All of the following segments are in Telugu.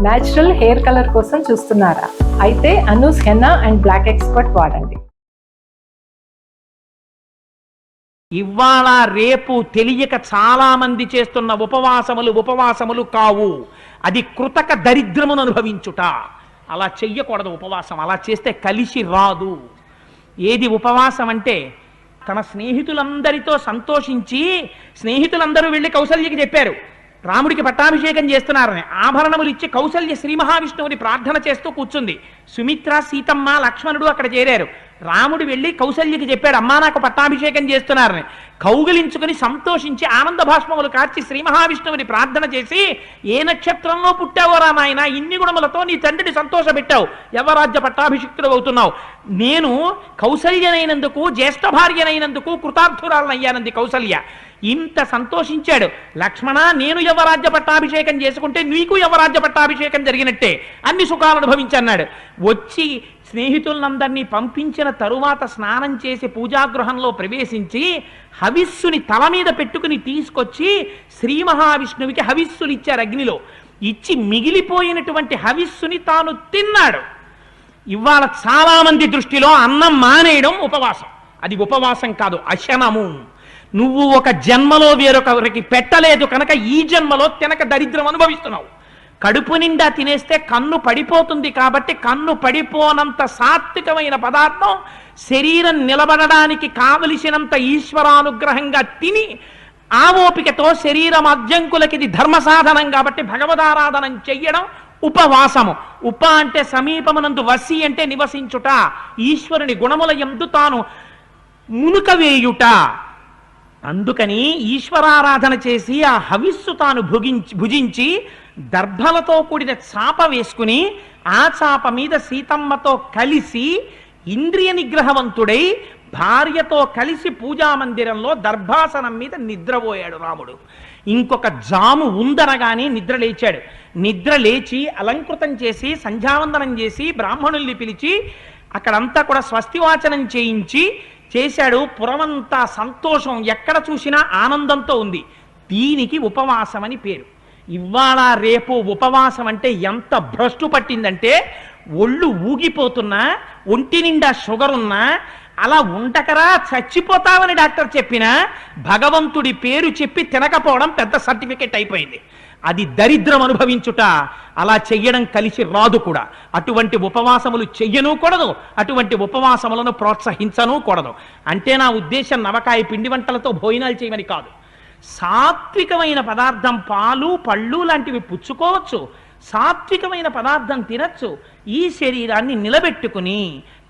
న్యాచురల్ హెయిర్ కలర్ కోసం చూస్తున్నారా? అయితే Anoos henna and black expert వాడండి. ఇవాళ రేపు తెలియక చాలా మంది చేస్తున్న ఉపవాసములు కావు. అది కృతక దరిద్రమును అనుభవించుట. అలా చెయ్యకూడదు. ఉపవాసం అలా చేస్తే కలిసి రాదు. ఏది ఉపవాసం అంటే తన స్నేహితులందరితో సంతోషించి, స్నేహితులందరూ వెళ్ళి కౌసల్యకి చెప్పారు రాముడికి పట్టాభిషేకం చేస్తున్నారని. ఆభరణములు ఇచ్చి కౌసల్య శ్రీ మహావిష్ణువుని ప్రార్థన చేస్తూ కూర్చుంది. సుమిత్ర, సీతమ్మ, లక్ష్మణుడు అక్కడ చేరారు. రాముడు వెళ్ళి కౌసల్యకి చెప్పాడు, అమ్మా నాకు పట్టాభిషేకం చేస్తున్నారని. కౌగిలించుకుని సంతోషించి ఆనంద భాష్మములు కార్చి శ్రీ మహావిష్ణువుని ప్రార్థన చేసి, ఏ నక్షత్రంలో పుట్టావో రా నాయన, ఇన్ని గుణములతో నీ తండ్రిని సంతోషపెట్టావు, యవరాజ్య పట్టాభిషిక్తుడు అవుతున్నావు. నేను కౌసల్యనైనందుకు, జ్యేష్ఠ భార్యనైనందుకు కృతార్థురాలనయ్యానంది కౌసల్య. ఇంత సంతోషించాడు. లక్ష్మణ, నేను యవరాజ్య పట్టాభిషేకం చేసుకుంటే నీకు యవరాజ్య పట్టాభిషేకం జరిగినట్టే, అన్ని సుఖాలు అనుభవించన్నాడు. వచ్చి స్నేహితులందరినీ పంపించిన తరువాత స్నానం చేసి పూజాగృహంలో ప్రవేశించి హవిస్సుని తల మీద పెట్టుకుని తీసుకొచ్చి శ్రీ మహావిష్ణువుకి హవిస్సులు ఇచ్చారు అగ్నిలో. ఇచ్చి మిగిలిపోయినటువంటి హవిస్సుని తాను తిన్నాడు. ఇవాళ చాలా మంది దృష్టిలో అన్నం మానేయడం ఉపవాసం. అది ఉపవాసం కాదు, అశనము. నువ్వు ఒక జన్మలో వేరొకరికి పెట్టలేదు కనుక ఈ జన్మలో తినక దరిద్రం అనుభవిస్తున్నావు. కడుపు నిండా తినేస్తే కన్ను పడిపోతుంది కాబట్టి కన్ను పడిపోనంత సాత్వికమైన పదార్థం శరీరం నిలబడడానికి కావలసినంత ఈశ్వరానుగ్రహంగా తిని ఆ ఓపికతో శరీరం అద్యంకులకి ఇది ధర్మ సాధనం కాబట్టి భగవదారాధనం చెయ్యడం ఉపవాసము. ఉప అంటే సమీపమునందు, వసి అంటే నివసించుట, ఈశ్వరుని గుణముల యందు తాను మునుక వేయుట. అందుకని ఈశ్వరారాధన చేసి ఆ హవిస్సు తాను భుజించి దర్భలతో కూడిన చాప వేసుకుని ఆ చాప మీద సీతమ్మతో కలిసి ఇంద్రియ నిగ్రహవంతుడై భార్యతో కలిసి పూజామందిరంలో దర్భాసనం మీద నిద్రపోయాడు రాముడు. ఇంకొక జాము ఉందనగానే నిద్ర లేచాడు. నిద్ర లేచి అలంకృతం చేసి సంధ్యావందనం చేసి బ్రాహ్మణుల్ని పిలిచి అక్కడంతా కూడా స్వస్తివాచనం చేశాడు. పురమంతా సంతోషం, ఎక్కడ చూసినా ఆనందంతో ఉంది. దీనికి ఉపవాసం అని పేరు. ఇవాళ రేపు ఉపవాసం అంటే ఎంత భ్రష్టు పట్టిందంటే, ఒళ్ళు ఊగిపోతున్నా, ఒంటి నిండా షుగర్ ఉన్నా, అలా ఉండకరా చచ్చిపోతావని డాక్టర్ చెప్పినా భగవంతుడి పేరు చెప్పి తినకపోవడం పెద్ద సర్టిఫికెట్ అయిపోయింది. అది దరిద్రం అనుభవించుట. అలా చెయ్యడం కలిసి రాదు కూడా. అటువంటి ఉపవాసములు చెయ్యను కూడదు, అటువంటి ఉపవాసములను ప్రోత్సహించను కూడదు. అంటే నా ఉద్దేశం నవకాయ పిండి వంటలతో భోజనాలు చేయమని కాదు. సాత్వికమైన పదార్థం, పాలు పళ్ళు లాంటివి పుచ్చుకోవచ్చు, సాత్వికమైన పదార్థం తినచ్చు. ఈ శరీరాన్ని నిలబెట్టుకుని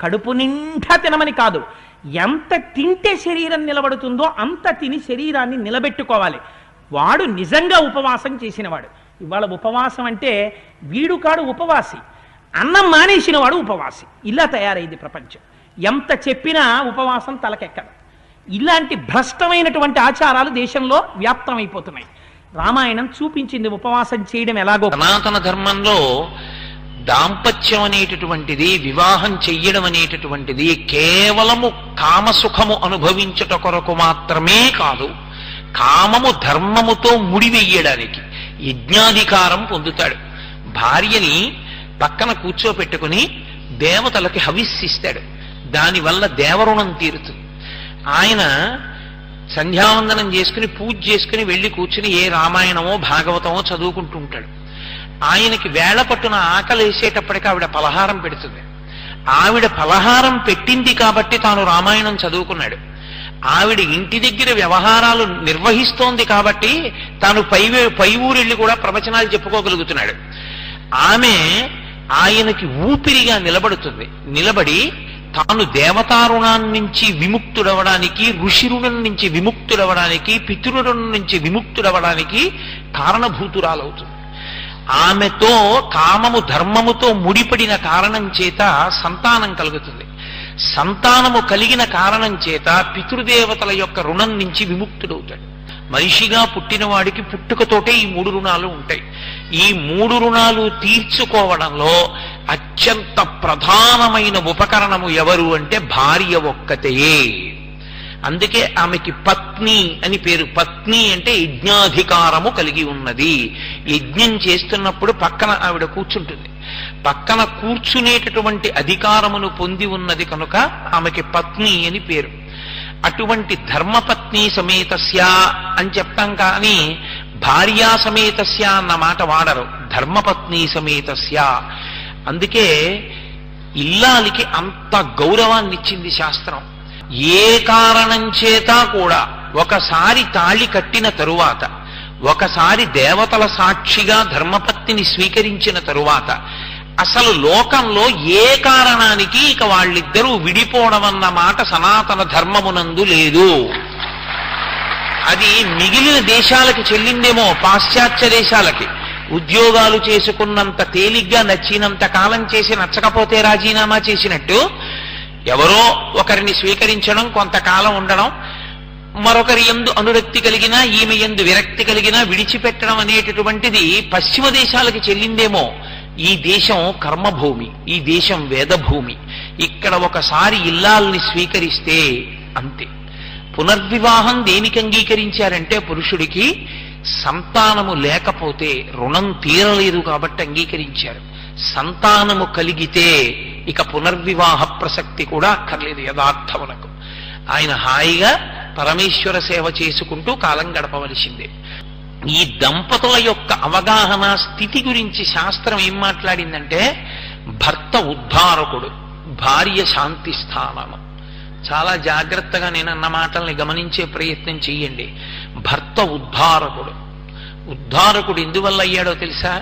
కడుపు నిండా తినమని కాదు. ఎంత తింటే శరీరం నిలబడుతుందో అంత తిని శరీరాన్ని నిలబెట్టుకోవాలి. వాడు నిజంగా ఉపవాసం చేసినవాడు. ఇవాళ ఉపవాసం అంటే వీడు కాడు ఉపవాసి, అన్నం మానేసిన వాడు ఉపవాసి. ఇలా తయారైంది ప్రపంచం. ఎంత చెప్పినా ఉపవాసం తలకెక్కదు. ఇలాంటి భ్రష్టమైనటువంటి ఆచారాలు దేశంలో వ్యాప్తమైపోతున్నాయి. రామాయణం చూపించింది ఉపవాసం చేయడం ఎలాగో. సనాతన ధర్మంలో దాంపత్యం అనేటటువంటిది, వివాహం చెయ్యడం అనేటటువంటిది కేవలము కామసుఖము అనుభవించుట కొరకు మాత్రమే కాదు, కామము ధర్మముతో ముడివెయ్యడానికి యజ్ఞాధికారం పొందుతాడు. భార్యని పక్కన కూర్చోపెట్టుకుని దేవతలకి హవిస్సిస్తాడు. దానివల్ల దేవరుణం తీరుతుంది. ఆయన సంధ్యావందనం చేసుకుని పూజ చేసుకుని వెళ్ళి కూర్చుని ఏ రామాయణమో భాగవతమో చదువుకుంటూ ఉంటాడు. ఆయనకి వేళ పట్టున ఆకలి వేసేటప్పటికి ఆవిడ పలహారం పెడుతుంది. ఆవిడ పలహారం పెట్టింది కాబట్టి తాను రామాయణం చదువుకున్నాడు. ఆవిడ ఇంటి దగ్గర వ్యవహారాలు నిర్వహిస్తోంది కాబట్టి తాను పై ఊరెళ్ళి కూడా ప్రవచనాలు చెప్పుకోగలుగుతున్నాడు. ఆమె ఆయనకి ఊపిరిగా నిలబడుతుంది. నిలబడి తాను దేవతారుణాన్నించి విముక్తుడవడానికి, ఋషి రుణం నుంచి విముక్తుడవడానికి, పితృరుణం నుంచి విముక్తుడవడానికి కారణభూతురాలవుతుంది. ఆమెతో కామము ధర్మముతో ముడిపడిన కారణం చేత సంతానం కలుగుతుంది. సంతానము కలిగిన కారణం చేత పితృదేవతల యొక్క రుణం నుంచి విముక్తుడవుతాడు. మనిషిగా పుట్టిన వాడికి పుట్టుకతోటే ఈ 3 రుణాలు ఉంటాయి. ఈ 3 రుణాలు తీర్చుకోవడంలో అత్యంత ప్రధానమైన ఉపకరణము ఎవరు అంటే భార్య ఒక్కతే. అందుకే ఆమెకి పత్ని అని పేరు. పత్ని అంటే యజ్ఞాధికారము కలిగి ఉన్నది. యజ్ఞం చేస్తున్నప్పుడు పక్కన ఆవిడ కూర్చుంటుంది. పక్కన కూర్చునేటటువంటి అధికారమును పొంది ఉన్నది కనుక ఆమెకి పత్ని అని పేరు. అటువంటి ధర్మపత్ని సమేతస్య అని చెప్తాం, కానీ భార్యా సమేతస్య అన్న మాట వాడరు, ధర్మపత్ని సమేతస్య. అందుకే ఇల్లాలికి అంత గౌరవాన్ని ఇచ్చింది శాస్త్రం. ఏ కారణం చేత కూడా ఒకసారి తాళి కట్టిన తరువాత, ఒకసారి దేవతల సాక్షిగా ధర్మపత్నిని స్వీకరించిన తరువాత అసలు లోకంలో ఏ కారణానికి ఇక వాళ్ళిద్దరూ విడిపోవడం అన్న మాట సనాతన ధర్మమునందు లేదు. అది మిగిలిన దేశాలకి చెల్లిందేమో, పాశ్చాత్య దేశాలకి. ఉద్యోగాలు చేసుకున్నంత తేలిగ్గా నచ్చినంత కాలం చేసి నచ్చకపోతే రాజీనామా చేసినట్టు ఎవరో ఒకరిని స్వీకరించడం, కొంతకాలం ఉండడం, మరొకరి యందు అనురక్తి కలిగినా ఈమె యందు విరక్తి కలిగినా విడిచిపెట్టడం అనేటటువంటిది పశ్చిమ దేశాలకి చెల్లిందేమో. ఈ దేశం కర్మభూమి, ఈ దేశం వేదభూమి. ఇక్కడ ఒకసారి ఇల్లాల్ని స్వీకరిస్తే అంతే. పునర్వివాహం దేనికి అంగీకరించారంటే పురుషుడికి సంతానము లేకపోతే రుణం తీరలేదు కాబట్టి అంగీకరించారు. సంతానము కలిగితే ఇక పునర్వివాహ ప్రసక్తి కూడా అక్కర్లేదు యథార్థమునకు. ఆయన హాయిగా పరమేశ్వర సేవ చేసుకుంటూ కాలం గడపవలసిందే. ఈ దంపతుల యొక్క అవగాహన స్థితి గురించి శాస్త్రం ఏం మాట్లాడిందంటే, భర్త ఉద్ధారకుడు, భార్య శాంతి స్థానము. చాలా జాగ్రత్తగా నేను అన్న మాటల్ని గమనించే ప్రయత్నం చెయ్యండి. భర్త ఉద్ధారకుడు. ఉద్ధారకుడు ఎందువల్ల అయ్యాడో తెలుసా?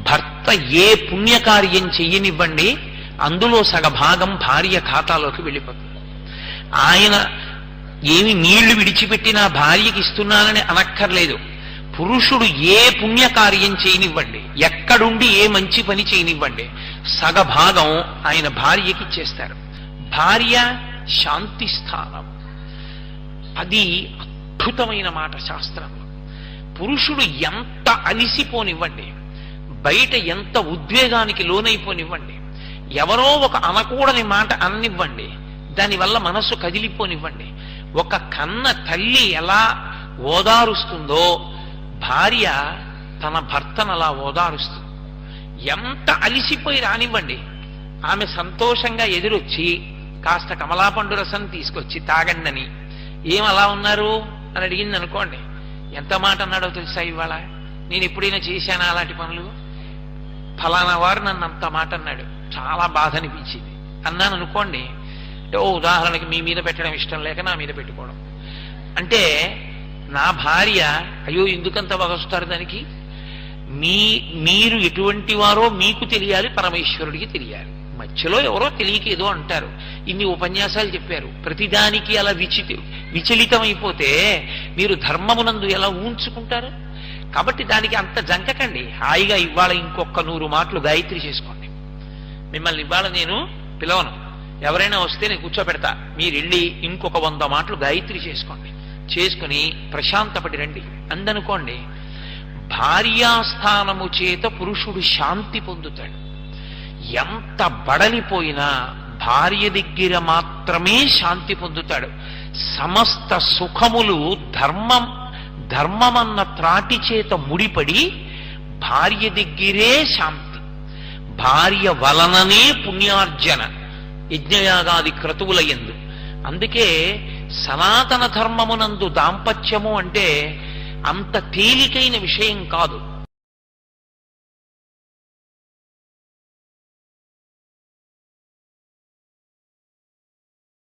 భర్త ఏ పుణ్యకార్యం చెయ్యనివ్వండి, అందులో సగభాగం భార్య ఖాతాలోకి వెళ్ళిపోతుంది. ఆయన ఏమి నీళ్లు విడిచిపెట్టినా భార్యకి ఇస్తున్నానని అనక్కర్లేదు. పురుషుడు ఏ పుణ్యకార్యం చేయనివ్వండి, ఎక్కడుండి ఏ మంచి పని చేయనివ్వండి, సగభాగం ఆయన భార్యకి ఇచ్చేస్తారు. భార్య శాంతి స్థానం. అది అద్భుతమైన మాట శాస్త్రంలో. పురుషుడు ఎంత అలిసిపోనివ్వండి, బయట ఎంత ఉద్వేగానికి లోనైపోనివ్వండి, ఎవరో ఒక అనకూడని మాట అన్నివ్వండి, దానివల్ల మనస్సు కదిలిపోనివ్వండి, ఒక కన్న తల్లి ఎలా ఓదారుస్తుందో భార్య తన భర్తను అలా ఓదారుస్తుంది. ఎంత అలిసిపోయి రానివ్వండి, ఆమె సంతోషంగా ఎదురొచ్చి కాస్త కమలాపండు రసం తీసుకొచ్చి తాగండని, ఏం అలా ఉన్నారు అని అడిగింది అనుకోండి, ఎంత మాట అన్నాడో తెలుసా? ఇవాళ నేను ఎప్పుడైనా చేశానా అలాంటి పనులు? ఫలానా వారు నన్ను అంత మాట అన్నాడు, చాలా బాధ అనిపించింది అన్నాను అనుకోండి. ఓ ఉదాహరణకి మీ మీద పెట్టడం ఇష్టం లేక నా మీద పెట్టుకోవడం అంటే, నా భార్య అయ్యో ఎందుకంత వగస్తారు దానికి? మీరు ఎటువంటి వారో మీకు తెలియాలి, పరమేశ్వరుడికి తెలియాలి. మధ్యలో ఎవరో తెలియక ఏదో అంటారు. ఇన్ని ఉపన్యాసాలు చెప్పారు, ప్రతిదానికి అలా విచలితమైపోతే మీరు ధర్మమునందు ఎలా ఊంచుకుంటారు? కాబట్టి దానికి అంత జంకకండి. హాయిగా ఇవాళ ఇంకొక 100 మాటలు గాయత్రి చేసుకోండి. మిమ్మల్ని ఇవాళ నేను పిలవను, ఎవరైనా వస్తే నేను కూర్చోబెడతా, మీరు వెళ్ళి ఇంకొక 100 మాటలు గాయత్రి చేసుకోండి, చేసుకుని ప్రశాంతపడి రండి అందనుకోండి. భార్యాస్థానము చేత పురుషుడు శాంతి పొందుతాడు. ఎంత బడలిపోయినా భార్య దగ్గర మాత్రమే శాంతి పొందుతాడు. సమస్త సుఖములు ధర్మమన్న త్రాటి చేత ముడిపడి భార్య దగ్గరే శాంతి. భార్య వలననే పుణ్యార్జన, యజ్ఞయాగాది క్రతువుల యందు. అందుకే సనాతన ధర్మమునందు దాంపత్యము అంటే అంత తేలికైన విషయం కాదు.